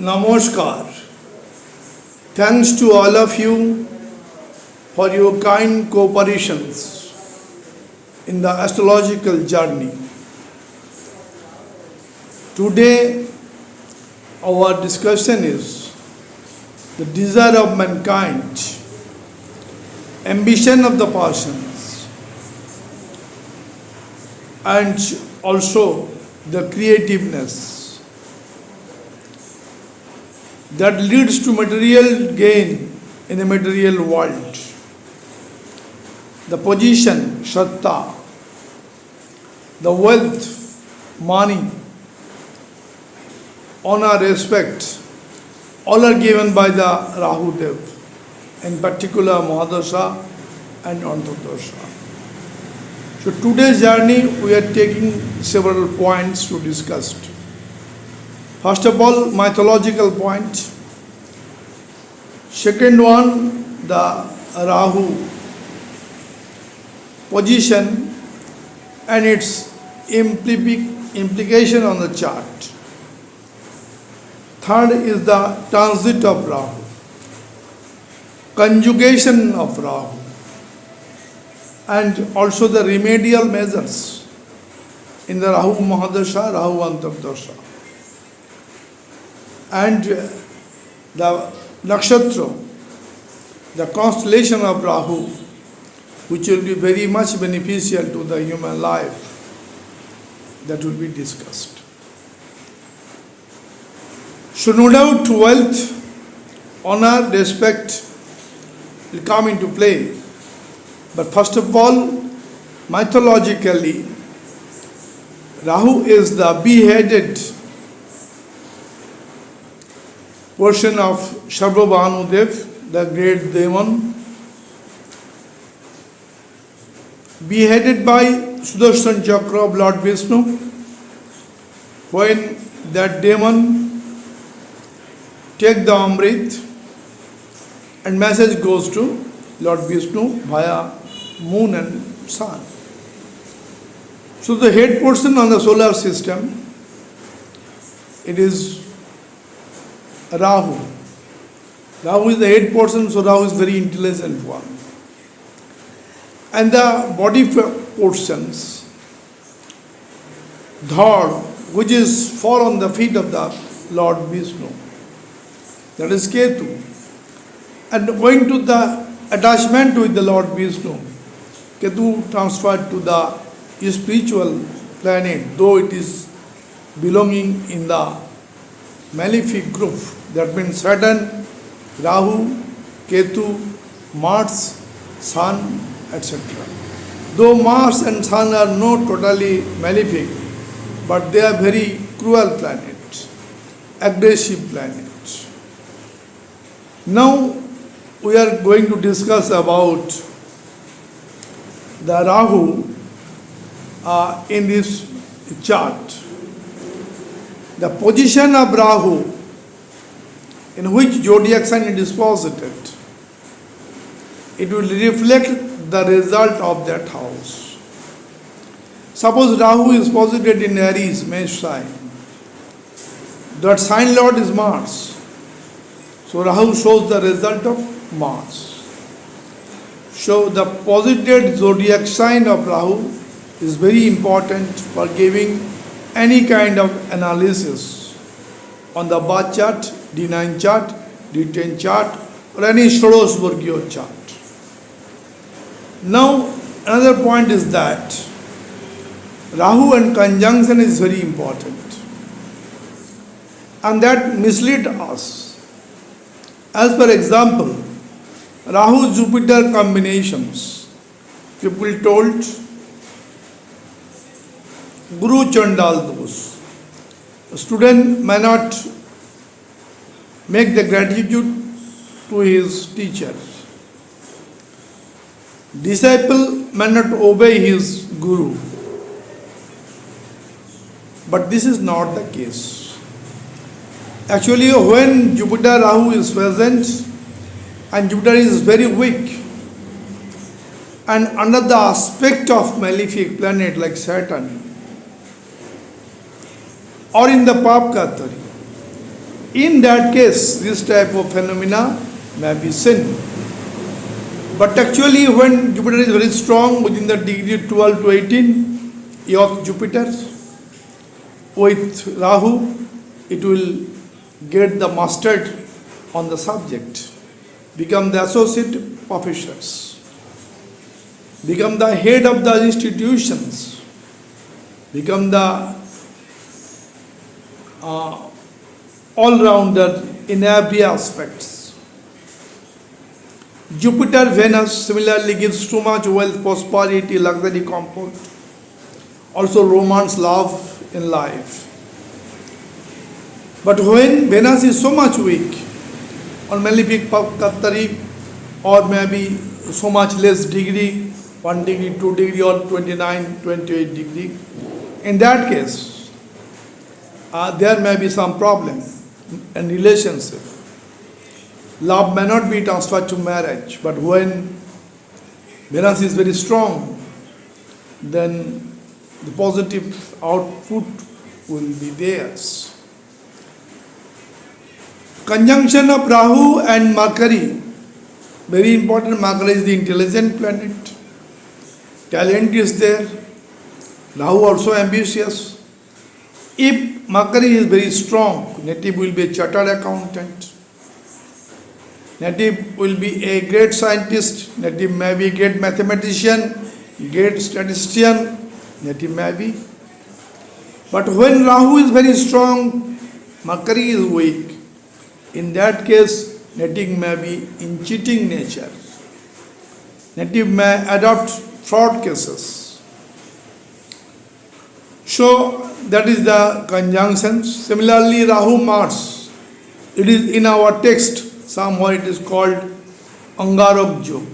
Namaskar. Thanks to all of you for your kind cooperations in the astrological journey. Today, our discussion is the desire of mankind, ambition of the persons, and also the creativeness that leads to material gain in the material world. The position, shatta, the wealth, money, honor, respect, all are given by the Rahu Dev, in particular Mahadasha and Antardasha. So today's journey we are taking several points to discuss. First of all, mythological point. Second one, the Rahu position and its implication on the chart. Third is the transit of Rahu, conjugation of Rahu, and also the remedial measures in the Rahu Mahadasha, Rahu Antardasha. And the nakshatra, the constellation of Rahu, which will be very much beneficial to the human life, that will be discussed. So no doubt wealth, honor, respect will come into play. But first of all, mythologically, Rahu is the beheaded portion of Sarvabhanudev, the great demon, beheaded by Sudarshan Chakra of Lord Vishnu. When that demon take the Amrit and message goes to Lord Vishnu via moon and sun. So the head portion on the solar system, it is Rahu. Rahu is the head portion, so Rahu is very intelligent one. And the body portions, Dhar, which is fall on the feet of the Lord Vishnu, that is Ketu. And going to the attachment with the Lord Vishnu, Ketu transferred to the spiritual planet, though it is belonging in the malefic group. That means Saturn, Rahu, Ketu, Mars, Sun, etc. Though Mars and Sun are not totally malefic, but they are very cruel planets, aggressive planets. Now we are going to discuss about the Rahu in this chart. The position of Rahu, in which zodiac sign it is posited, it will reflect the result of that house. Suppose Rahu is posited in Aries, Mesh sign. That sign lord is Mars. So Rahu shows the result of Mars. So the posited zodiac sign of Rahu is very important for giving any kind of analysis on the birth chart, D9 chart, D10 chart, or any षोडशवर्गीय chart. Now, another point is that Rahu and conjunction is very important, and that mislead us. As per example, Rahu-Jupiter combinations, people told Guru Chandal dos. A student may not make the gratitude to his teacher. Disciple may not obey his guru. But this is not the case. Actually, when Jupiter Rahu is present and Jupiter is very weak and under the aspect of malefic planet like Saturn, or in the Papkatari, In that case, this type of phenomena may be seen. But actually, when Jupiter is very strong within the degree 12 to 18, of Jupiter with Rahu, it will get the mastered on the subject, become the associate professors, become the head of the institutions, become the all-rounder in every aspects. Jupiter, Venus similarly gives too much wealth, prosperity, luxury, comfort, also romance, love in life. But when Venus is so much weak, or malefic Kattari, or maybe so much less degree, 1 degree, 2 degree, or 29, 28 degree, in that case, there may be some problem in relationship. Love may not be transferred to marriage, but when Venus is very strong, then the positive output will be theirs. Conjunction of Rahu and Mercury, very important. Mercury is the intelligent planet. Talent is there. Rahu also ambitious. If Mercury is very strong, native will be a chartered accountant. Native will be a great scientist. Native may be a great mathematician, great statistician. Native may be. But when Rahu is very strong, Mercury is weak. In that case, native may be in cheating nature. Native may adopt fraud cases. So that is the conjunctions. Similarly, Rahu Mars, it is in our text. Somewhere it is called Angarok Yog.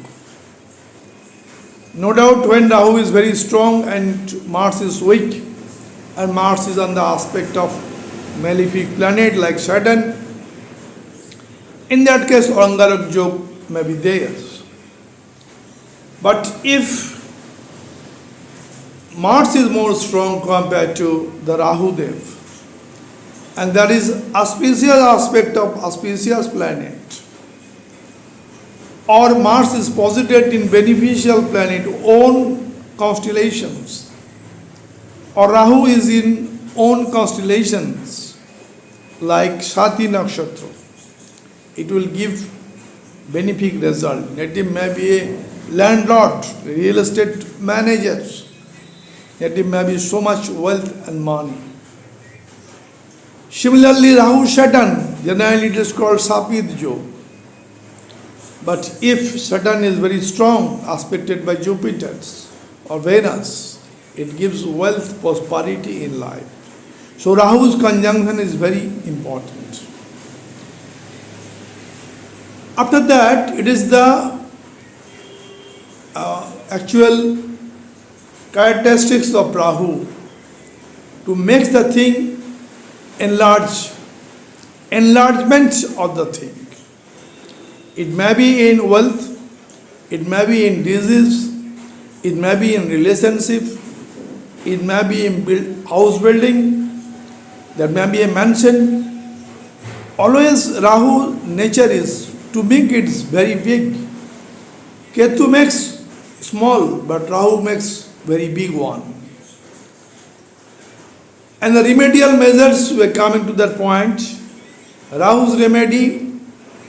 No doubt when Rahu is very strong and Mars is weak, and Mars is on the aspect of malefic planet like Saturn, in that case Angarok Yog may be there. But if Mars is more strong compared to the Rahu Dev, and that is auspicious aspect of auspicious planet, or Mars is posited in beneficial planet, own constellations, or Rahu is in own constellations like Shati Nakshatra, it will give benefic result. Native may be a landlord, real estate manager. Native may be so much wealth and money. Similarly, Rahu Saturn, generally it is called Sapid Yog. But if Saturn is very strong, aspected by Jupiter or Venus, it gives wealth, prosperity in life. So Rahu's conjunction is very important. After that, it is the actual characteristics of Rahu to make the thing enlargement of the thing. It may be in wealth, it may be in disease, it may be in relationship, it may be in house building, there may be a mansion. Always Rahu nature is to make it very big. Ketu makes small, but Rahu makes very big one. And the remedial measures, we are coming to that point. Rahu's remedy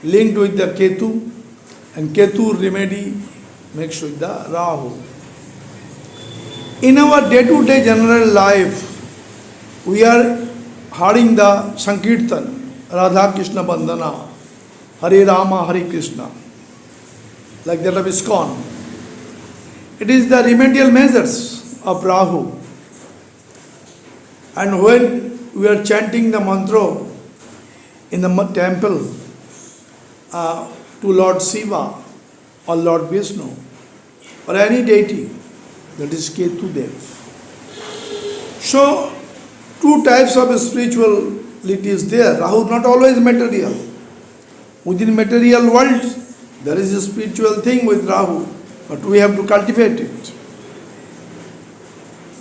linked with the Ketu, and Ketu remedy makes with the Rahu. In our day-to-day general life, we are hearing the Sankirtan, Radha Krishna Bandhana, Hare Rama, Hare Krishna, like that of ISKCON. It is the remedial measures of Rahu. And when we are chanting the mantra in the temple to Lord Shiva or Lord Vishnu or any deity, that is Ketu Dev. So, two types of spirituality is there. Rahu is not always material. Within material world, there is a spiritual thing with Rahu, but we have to cultivate it.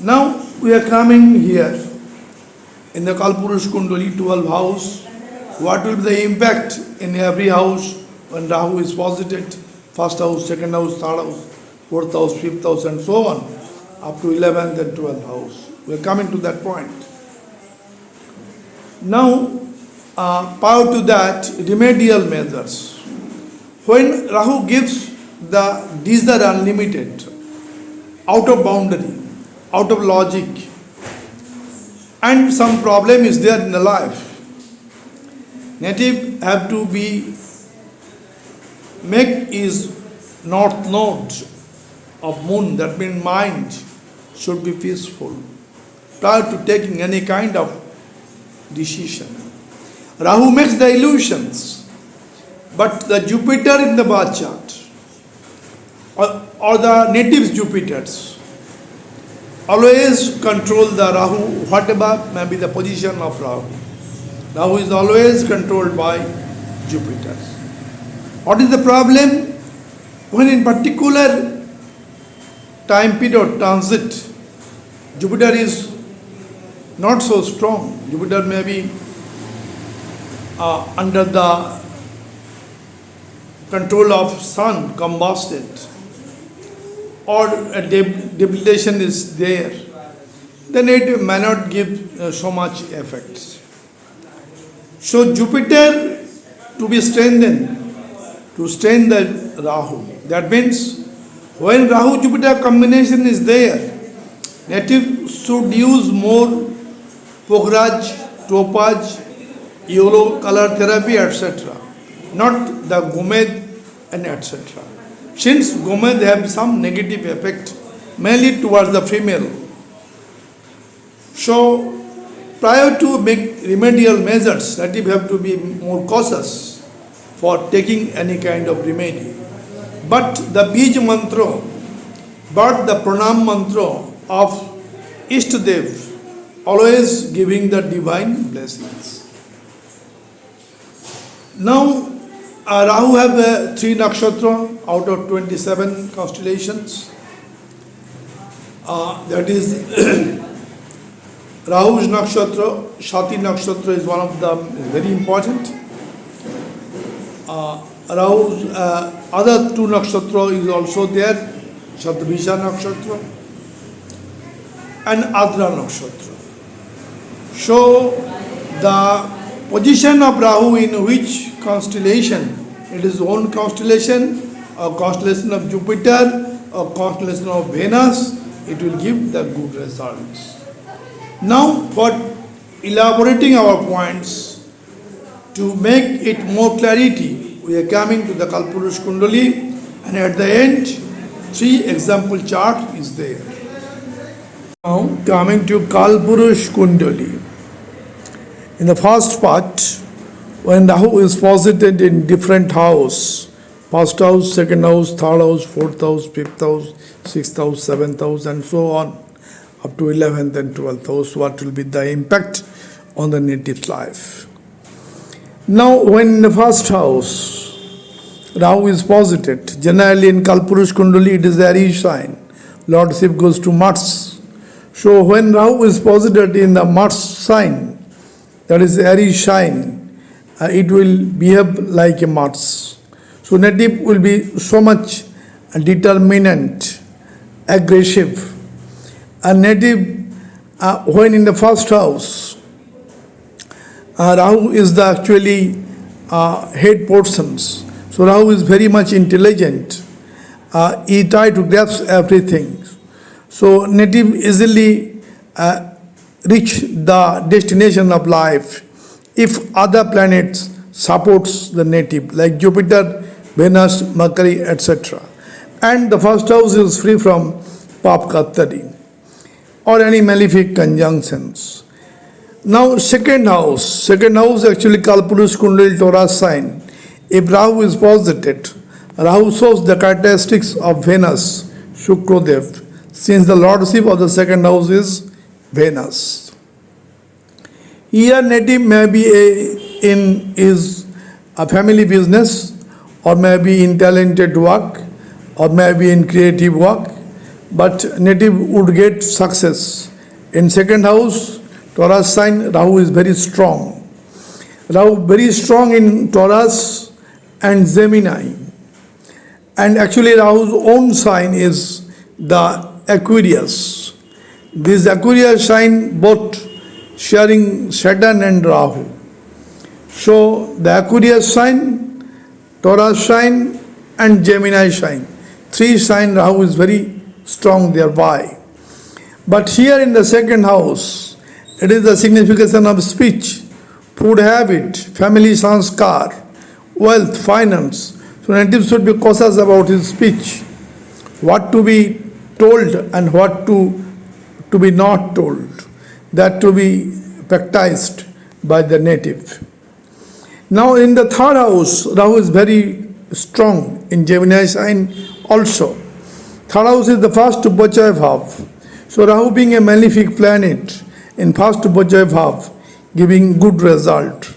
Now, we are coming here in the Kalpurush Kundali 12th house What will be the impact in every house when Rahu is posited? First house, second house, third house, fourth house, fifth house, and so on, up to 11th and 12th house. We are coming to that point. Now, prior to that, remedial measures. When Rahu gives these are unlimited, out of boundary, out of logic, and some problem is there in the life, native have to be make is north node of moon, that means mind should be peaceful prior to taking any kind of decision. Rahu makes the illusions, but the Jupiter in the birth chart or the native Jupiters always control the Rahu, whatever may be the position of Rahu. Rahu is always controlled by Jupiter. What is the problem? When in particular time period transit, Jupiter is not so strong. Jupiter may be under the control of sun, combusted, or a debilitation is there, then it may not give so much effect. So Jupiter to be strengthened, to strengthen the Rahu. That means when Rahu-Jupiter combination is there, native should use more pokhraj, topaz, yellow color therapy, etc. Not the gomed and etc. Since gomed have some negative effect, mainly towards the female. So prior to make remedial measures, native have to be more cautious for taking any kind of remedy. But the Bij mantra, but the pranam mantra of Ishtadev, always giving the divine blessings. Now, Rahu have 3 nakshatra out of 27 constellations. That is Rahu's nakshatra, Shati nakshatra is one of them, very important. Rahu's other 2 nakshatra is also there, Shatabhisha nakshatra and Adra nakshatra. So the position of Rahu in which constellation, it is own constellation, a constellation of Jupiter, a constellation of Venus, it will give the good results. Now for elaborating our points, to make it more clarity, we are coming to the Kalpurush Kundali, and at the end 3 example chart is there. Now coming to Kalpurush Kundali. In the first part, when Rahu is posited in different house, first house, second house, third house, fourth house, fifth house, sixth house, seventh house, and so on, up to 11th and 12th house, what will be the impact on the native life? Now, when in the first house, Rahu is posited, generally in Kalpurush Kundali, it is the Aries sign. Lord Shiv goes to Mars. So, when Rahu is posited in the Mars sign, that is Aries sign, it will behave like a Mars. So, native will be so much determinant, aggressive. A native, when in the first house, Rahu is the actually head portions. So Rahu is very much intelligent. He tries to grasp everything. So native easily reach the destination of life if other planets supports the native, like Jupiter, Venus, Mercury, etc. And the first house is free from Pap Kattari or any malefic conjunctions. Now second house actually Kalpurush Kundali Taurus sign. If Rahu is posited, Rahu shows the characteristics of Venus, Shukradev, since the lordship of the second house is Venus. Here native may be is a family business, or may be in talented work, or may be in creative work, but native would get success. In second house, Taurus sign, Rahu is very strong. Rahu very strong in Taurus and Gemini. And actually Rahu's own sign is the Aquarius. This Aquarius sign both sharing Saturn and Rahu. So the Aquarius sign, Taurus sign and Gemini sign. Three sign Rahu is very strong thereby. But here in the second house, it is the signification of speech, food habit, family sanskar, wealth, finance. So native should be cautious about his speech, what to be told and what to be not told, that to be practiced by the native. Now in the third house, Rahu is very strong in Gemini sign also. Third house is the first Upachaya Bhav. So Rahu being a malefic planet in first Upachaya Bhav, giving good result.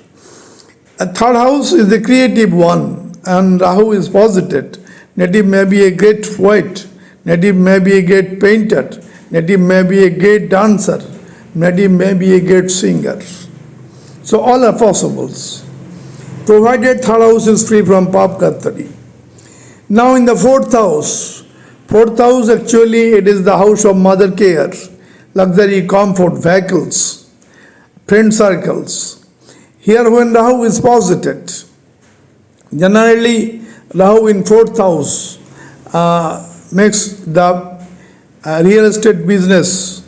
A third house is the creative one, and Rahu is posited. Native may be a great poet, native may be a great painter, native may be a great dancer, native may be a great singer. So all are possibles, provided third house is free from pap kartari. Now in the fourth house actually it is the house of mother care, luxury, comfort, vehicles, friend circles. Here when Rahu is posited, generally Rahu in fourth house makes the real estate business,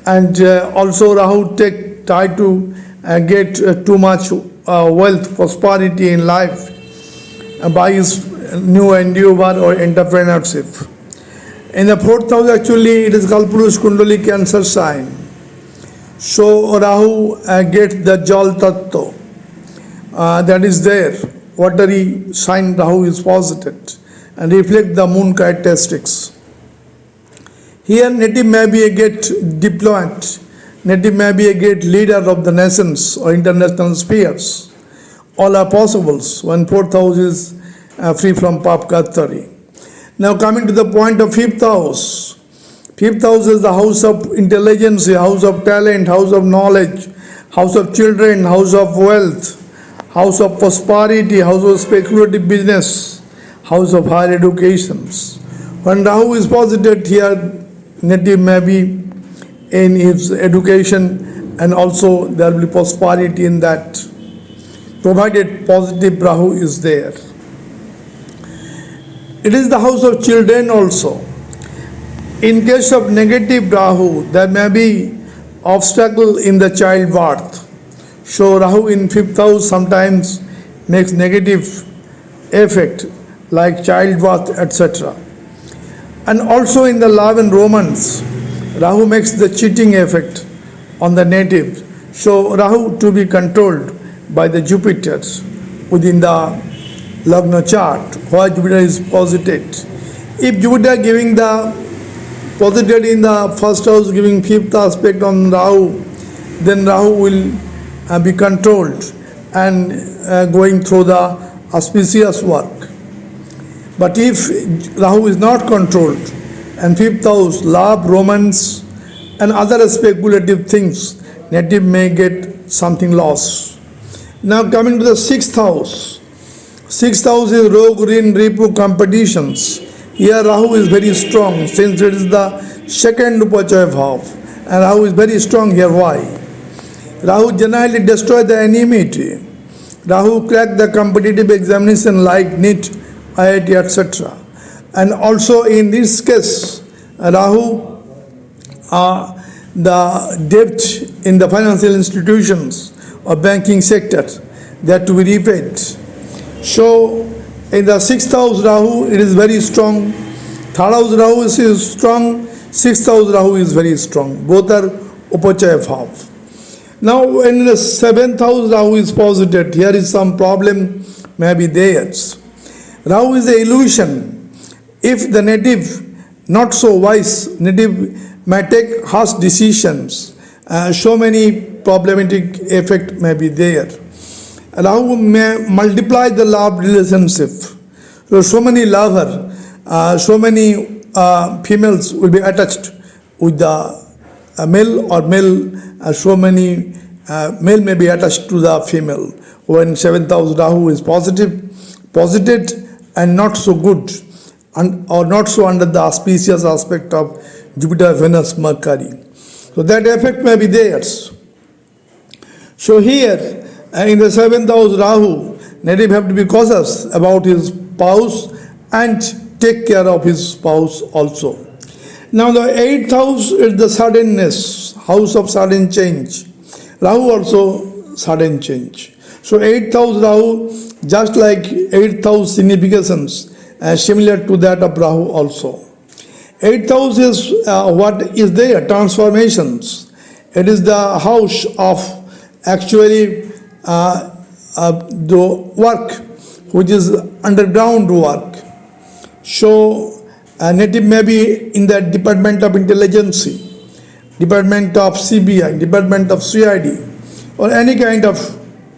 and also Rahu try to get too much wealth, prosperity in life by his new endeavor or entrepreneurship. In the fourth house actually it is Kalpurush Kundali Cancer sign. So Rahu gets the Jal Tattva that is there. Watery sign Rahu is posited and reflect the moon characteristics. Here native may be a great diplomat, native may be a great leader of the nations or international spheres. All are possibles when fourth house is free from pap kartari. Now coming to the point of fifth house. Fifth house is the house of intelligence, house of talent, house of knowledge, house of children, house of wealth, house of prosperity, house of speculative business, house of higher educations. When Rahu is posited here, native may be in his education, and also there will be prosperity in that, provided positive Rahu is there. It is the house of children also. In case of negative Rahu, there may be obstacle in the childbirth. So Rahu in fifth house sometimes makes negative effect like childbirth, etc. And also in the love and romance, Rahu makes the cheating effect on the native. So Rahu to be controlled by the Jupiter within the Lagna chart, where Jupiter is posited. If Jupiter giving the posited in the first house, giving fifth aspect on Rahu, then Rahu will be controlled and going through the auspicious work. But if Rahu is not controlled and fifth house, love, romance and other speculative things, native may get something lost. Now coming to the sixth house. Sixth house is Rog, Rin, Ripu competitions. Here Rahu is very strong since it is the second Upachaya Bhav, and Rahu is very strong here. Why? Rahu generally destroy the enmity. Rahu crack the competitive examination like NEET, IIT, etc. And also in this case, Rahu, the debt in the financial institutions or banking sector, that to be repaid. So in the sixth house Rahu, it is very strong. Third house Rahu is strong. Sixth house Rahu is very strong. Both are Upachaya Bhav. Now in the seventh house Rahu is posited. Here is some problem may be there. Rahu is the illusion. If the native not so wise, native may take harsh decisions. So many problematic effect may be there. Rahu may multiply the love relationship. So many lover, so many females will be attached with the male, or male, so many male may be attached to the female. when 7th house Rahu is posited and not so good, or not so under the auspicious aspect of Jupiter, Venus, Mercury. So that effect may be there. So here, in the 7th house Rahu, native have to be cautious about his spouse and take care of his spouse also. Now the 8th house is the suddenness, house of sudden change. Rahu also sudden change. So 8th house Rahu, just like 8th house significations, similar to that of Rahu also. 8th house is what is there? Transformations. It is the house of actually the work, which is underground work. So a native may be in the Department of Intelligence, Department of CBI, Department of CID, or any kind of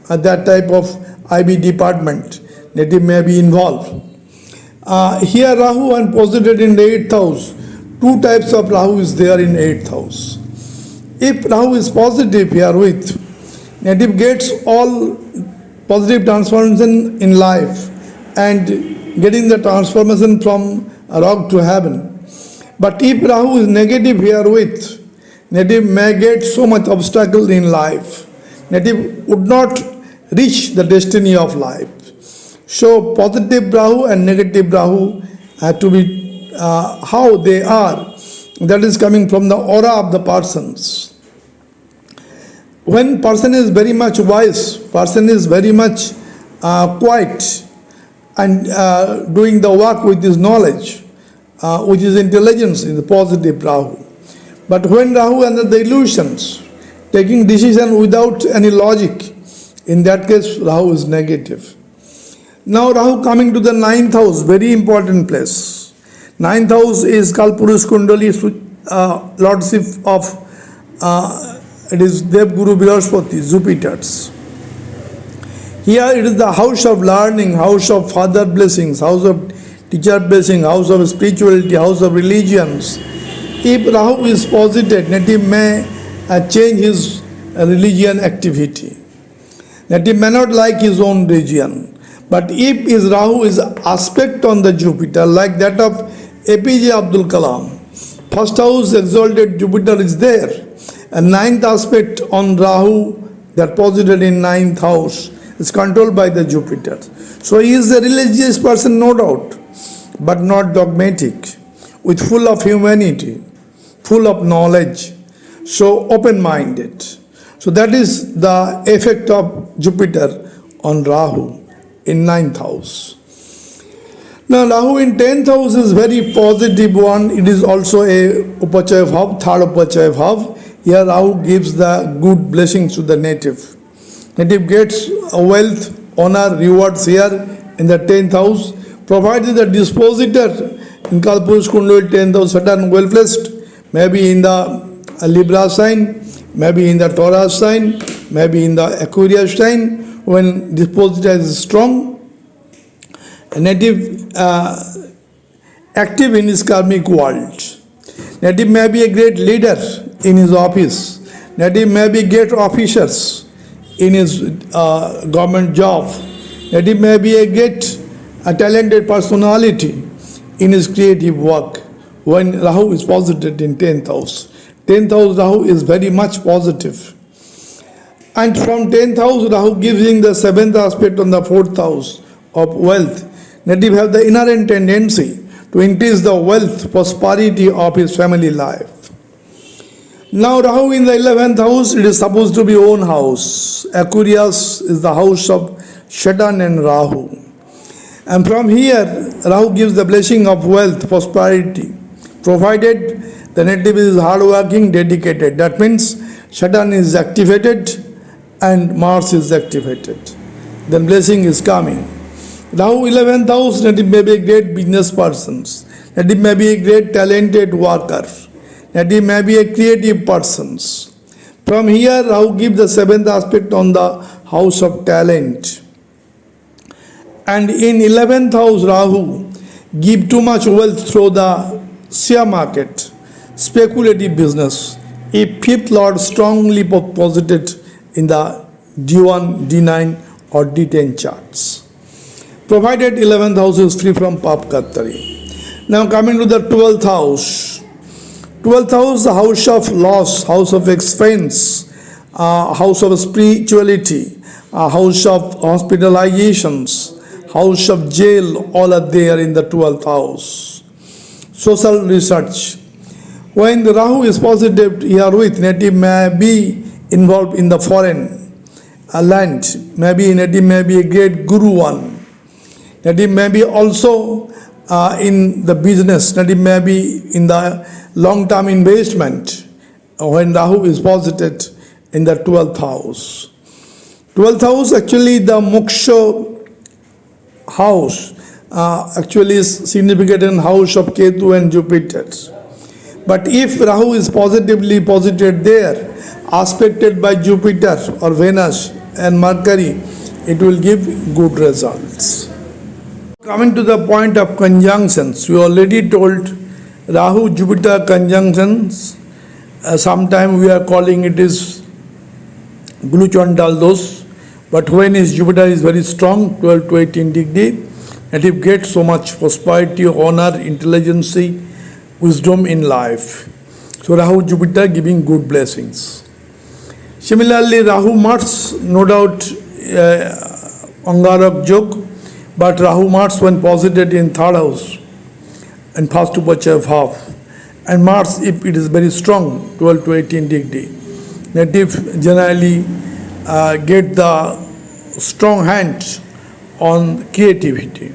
that type of IB department. Native may be involved. Here Rahu and posited in the 8th house. Two types of Rahu is there in 8th house. If Rahu is positive here with, native gets all positive transformation in life and getting the transformation from rock to heaven. But if Rahu is negative here with, native may get so much obstacle in life. Native would not reach the destiny of life. So positive Rahu and negative Rahu have to be how they are. That is coming from the aura of the persons. When person is very much wise, person is very much quiet and doing the work with his knowledge, which is intelligence in the positive Rahu. But when Rahu under the illusions, taking decision without any logic, in that case Rahu is negative. Now Rahu coming to the 9th house, very important place. 9th house is called Purush Kundali, lordship of it is Dev Guru Brihaspati, Jupiter's. Here it is the house of learning, house of father blessings, house of teacher blessing, house of spirituality, house of religions. If Rahu is posited, native may change his religion activity. Native may not like his own religion. But if his Rahu is aspect on the Jupiter, like that of APJ Abdul Kalam, first house exalted Jupiter is there. And 9th aspect on Rahu, that posited in 9th house, is controlled by the Jupiter. So he is a religious person, no doubt, but not dogmatic, with full of humanity, full of knowledge, so open-minded. So that is the effect of Jupiter on Rahu in 9th house. Now Rahu in 10th house is very positive one. It is also a Upachaya Bhav, third Upachaya Bhav. Here Rahu gives the good blessings to the native. Native gets wealth, honor, rewards here in the 10th house, provided the dispositor in Kalpurush Kundali 10th house, Saturn well placed, maybe in the Libra sign, maybe in the Taurus sign, maybe in the Aquarius sign. When dispositor is strong, a native active in his karmic world. Native may be a great leader in his office. Native may be great officers in his government job. Native may be a great talented personality in his creative work when Rahu is posited in 10th house. 10th house Rahu is very much positive. And from 10th house Rahu giving the 7th aspect on the 4th house of wealth. Native have the inherent tendency to increase the wealth, prosperity of his family life. Now Rahu in the 11th house, it is supposed to be own house. Aquarius is the house of Saturn and Rahu. And from here, Rahu gives the blessing of wealth, prosperity, provided the native is hardworking, dedicated. That means Saturn is activated and Mars is activated. Then blessing is coming. Rahu 11th house, native may be a great business person. Native may be a great talented worker. Native may be a creative person. From here, Rahu gives the 7th aspect on the house of talent. And in 11th house, Rahu give too much wealth through the share market, speculative business. If 5th Lord strongly posited in the D1, D9 or D10 charts. Provided 11th house is free from Pap Kattari. Now coming to the 12th house. 12th house, the house of loss, house of expense, house of spirituality, house of hospitalizations, house of jail, all are there in the 12th house. Social research. When the Rahu is positive here with, native may be involved in the foreign land, maybe native may be a great guru one. Native may be also in the business, native may be in the long-term investment when Rahu is posited in the 12th house. 12th house actually the moksha house actually is significant in house of Ketu and Jupiter. But if Rahu is positively posited there, aspected by Jupiter or Venus and Mercury, it will give good results. Coming to the point of conjunctions, we already told Rahu-Jupiter conjunctions, sometime we are calling it is Gluchandal dos, but when is Jupiter is very strong, 12 to 18 degree, and it gets so much prosperity, honor, intelligence, wisdom in life. So Rahu-Jupiter giving good blessings. Similarly, Rahu-Mars, no doubt Angarak Jog, but Rahu-Mars when posited in third house, and first Upachav half, and Mars if it is very strong, 12 to 18 degree. Native generally get the strong hand on creativity.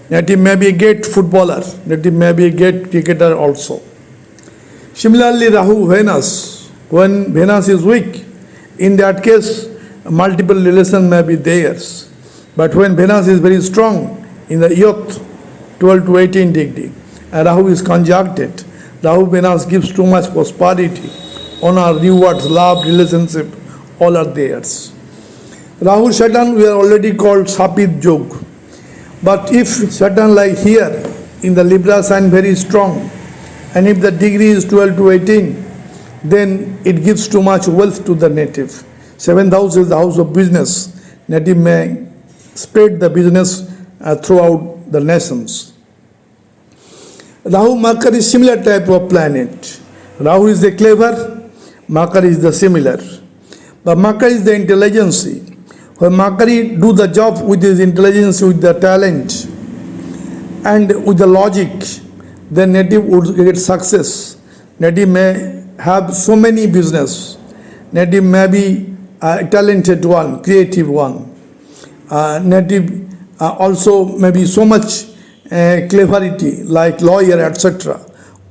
Native may be a great footballer, native may be a great cricketer also. Similarly, Rahu-Venus, when Venus is weak, in that case, multiple relations may be theirs. But when Venus is very strong in the youth, 12 to 18 degree, and Rahu is conjuncted, Rahu-Venus gives too much prosperity, honor, rewards, love, relationship, all are theirs. Rahu-Saturn we are already called Sapit Jog. But if Saturn like here in the Libra sign very strong, and if the degree is 12 to 18, then it gives too much wealth to the native. 7th house is the house of business. Native may spread the business throughout the nations. Rahu Mercury is similar type of planet. Rahu is the clever, Mercury is the similar. But Mercury is the intelligence. When Mercury do the job with his intelligence, with the talent, and with the logic, then native would get success. Native may have so many business. Native may be a talented one, creative one. Native also may be so much cleverity, like lawyer, etc.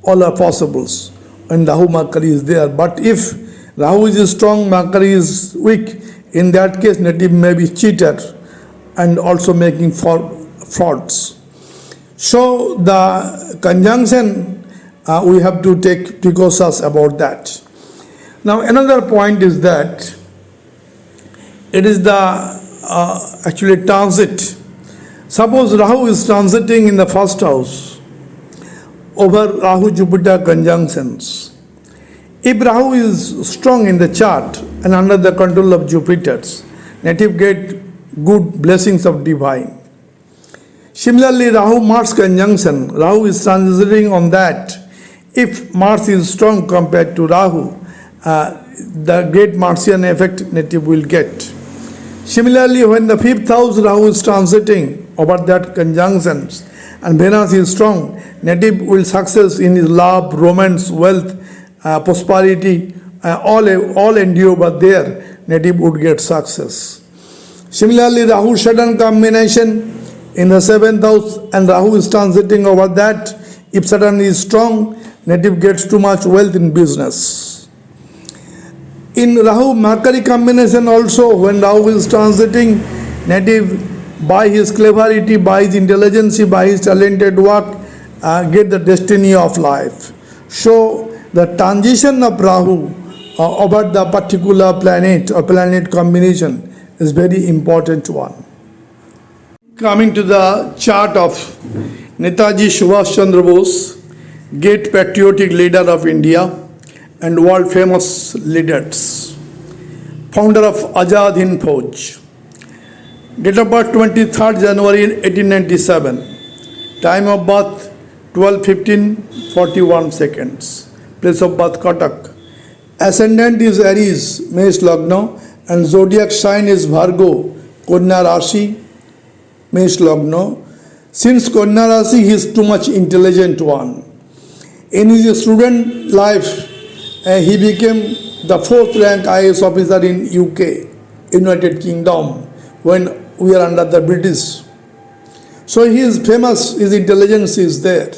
All are possibles. And Rahu Mercury is there. But if Rahu is strong, Mercury is weak, in that case, native may be cheater and also making frauds. So the conjunction, we have to take precautions about that. Now another point is that it is the actually transit. Suppose Rahu is transiting in the first house over Rahu-Jupiter conjunctions. If Rahu is strong in the chart and under the control of Jupiter's, native get good blessings of divine. Similarly, Rahu-Mars conjunction, Rahu is transiting on that. If Mars is strong compared to Rahu, the great Martian effect native will get. Similarly, when the 5th house Rahu is transiting over that conjunctions and Venus is strong, native will success in his love, romance, wealth, prosperity, all endure, but there native would get success. Similarly, Rahu-Saturn combination in the 7th house and Rahu is transiting over that. If Saturn is strong, native gets too much wealth in business. In Rahu-Mercury combination also, when Rahu is transiting, native by his cleverity, by his intelligence, by his talented work, get the destiny of life. So the transition of Rahu over the particular planet or planet combination is very important one. Coming to the chart of Netaji Subhash Chandra Bose, great patriotic leader of India and world famous leaders, founder of Azad Hind Fauj. Date of birth 23rd January 1897. Time of birth 12:15:41 seconds. Place of birth Cuttack. Ascendant is Aries, Mesh Lagna, and zodiac sign is Virgo, Kanya Rashi, Mesh Lagna. Since Kanya Rashi, he is too much intelligent one. In his student life, he became the 4th rank IAS officer in UK, United Kingdom, when we are under the British. So he is famous, his intelligence is there.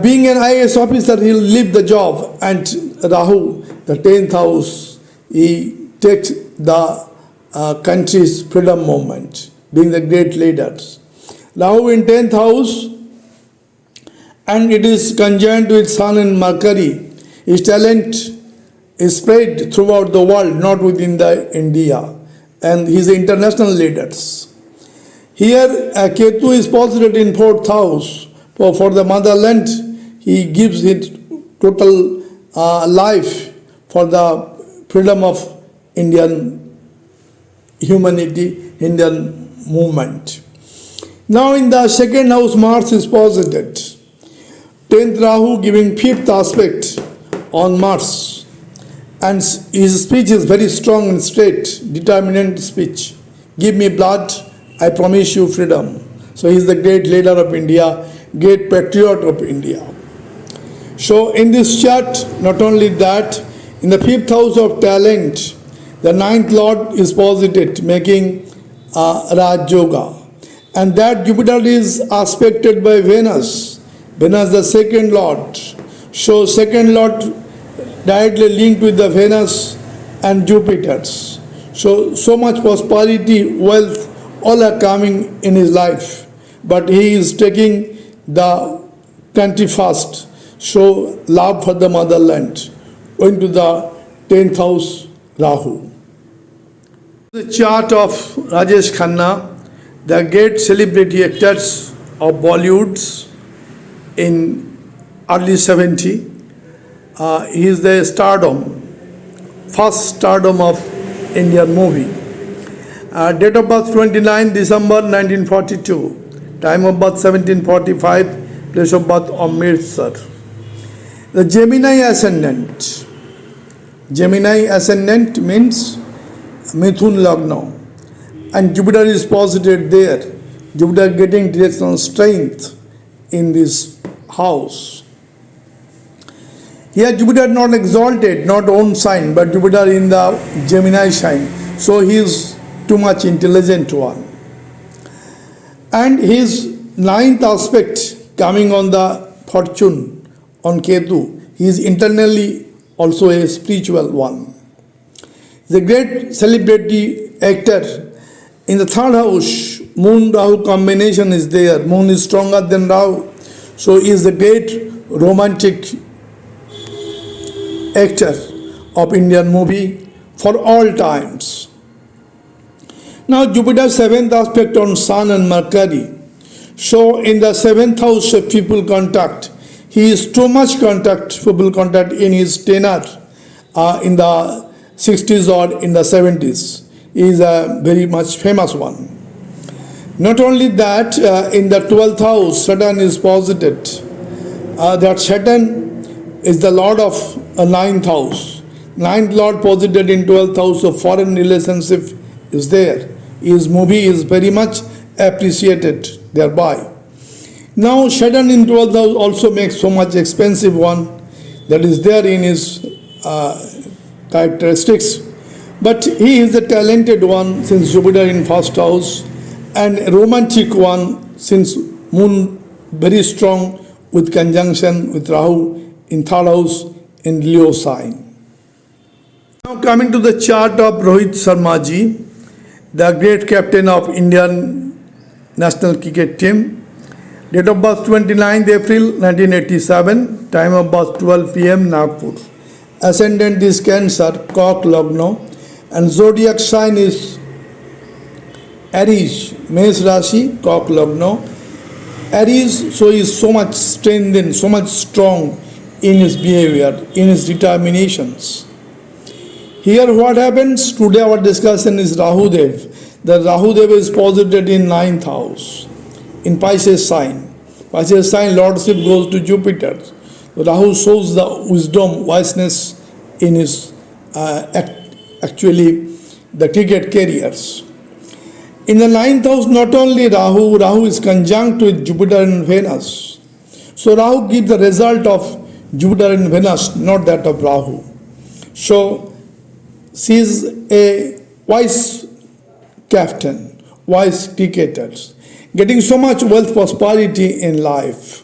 Being an IAS officer, he will leave the job, and Rahu, the 10th house, he takes the country's freedom movement, being the great leaders. Rahu in 10th house, and it is conjoined with Sun and Mercury. His talent is spread throughout the world, not within the India, and he is international leaders. Here, Ketu is posited in 4th house. For the motherland, he gives it total life for the freedom of Indian humanity, Indian movement. Now in the 2nd house, Mars is posited. 10th Rahu giving 5th aspect on Mars. And his speech is very strong and straight, determinant speech. Give me blood, I promise you freedom. So he is the great leader of India, great patriot of India. So in this chart, not only that, in the 5th house of talent, the 9th lord is posited, making Raj Yoga. And that Jupiter is aspected by Venus. Venus the 2nd lord. So 2nd lord directly linked with the Venus and Jupiter's. So much prosperity, wealth, all are coming in his life. But he is taking the country first. So love for the motherland. Going to the 10th house, Rahu. The chart of Rajesh Khanna, the great celebrity actors of Bollywoods in early 70. He is the first stardom of Indian movie. Date of birth 29 December 1942. Time of birth 1745. Place of birth Amritsar. The Gemini ascendant. Gemini ascendant means Mithun Lagna. And Jupiter is posited there. Jupiter getting directional strength in this house. Here Jupiter not exalted, not own sign, but Jupiter in the Gemini sign. So he is too much intelligent one. And his 9th aspect coming on the fortune on Ketu, he is internally also a spiritual one. The great celebrity actor. In the 3rd house, Moon Rahu combination is there. Moon is stronger than Rahu. So he is the great romantic actor of Indian movie for all times. Now Jupiter's 7th aspect on Sun and Mercury. So in the 7th house of people contact, he is too much people contact in his tenor in the 60s or in the 70s. He is a very much famous one. Not only that, in the 12th house, Saturn is posited. That Saturn is the lord of a 9th house. 9th lord posited in 12th house of foreign relationship is there. His movie is very much appreciated thereby. Now Saturn in 12th house also makes so much expensive one that is there in his characteristics. But he is the talented one since Jupiter in 1st house, and romantic one since Moon very strong with conjunction with Rahu in 3rd house in Leo sign. Now coming to the chart of Rohit Sharma ji, the great captain of Indian national cricket team. Date of birth 29th April 1987. Time of birth 12 p.m. Nagpur. Ascendant is Cancer, Cock Lagna, and zodiac sign is Aries, Mesh Rashi, Cock Lagna. Aries, so he is so much strengthened, so much strong in his behavior, in his determinations. Here what happens, today our discussion is Rahu Dev. The Rahu Deva is posited in ninth house, in Pisces sign. Pisces sign lordship goes to Jupiter. Rahu shows the wisdom, wiseness in his actually the cricket careers. In the ninth house, not only Rahu is conjunct with Jupiter and Venus. So Rahu gives the result of Jupiter and Venus, not that of Rahu. So she is a wise captain, wise cricketer, getting so much wealth, prosperity in life.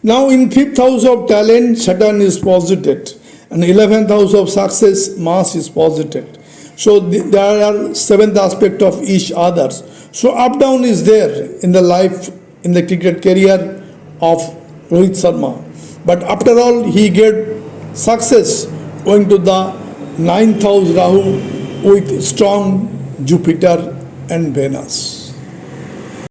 Now in fifth house of talent, Saturn is posited, and 11th house of success, Mars is posited. So there are seventh aspect of each other. So up down is there in the life, in the cricket career of Rohit Sharma. But after all, he get success going to the ninth house Rahu with strong Jupiter and Venus.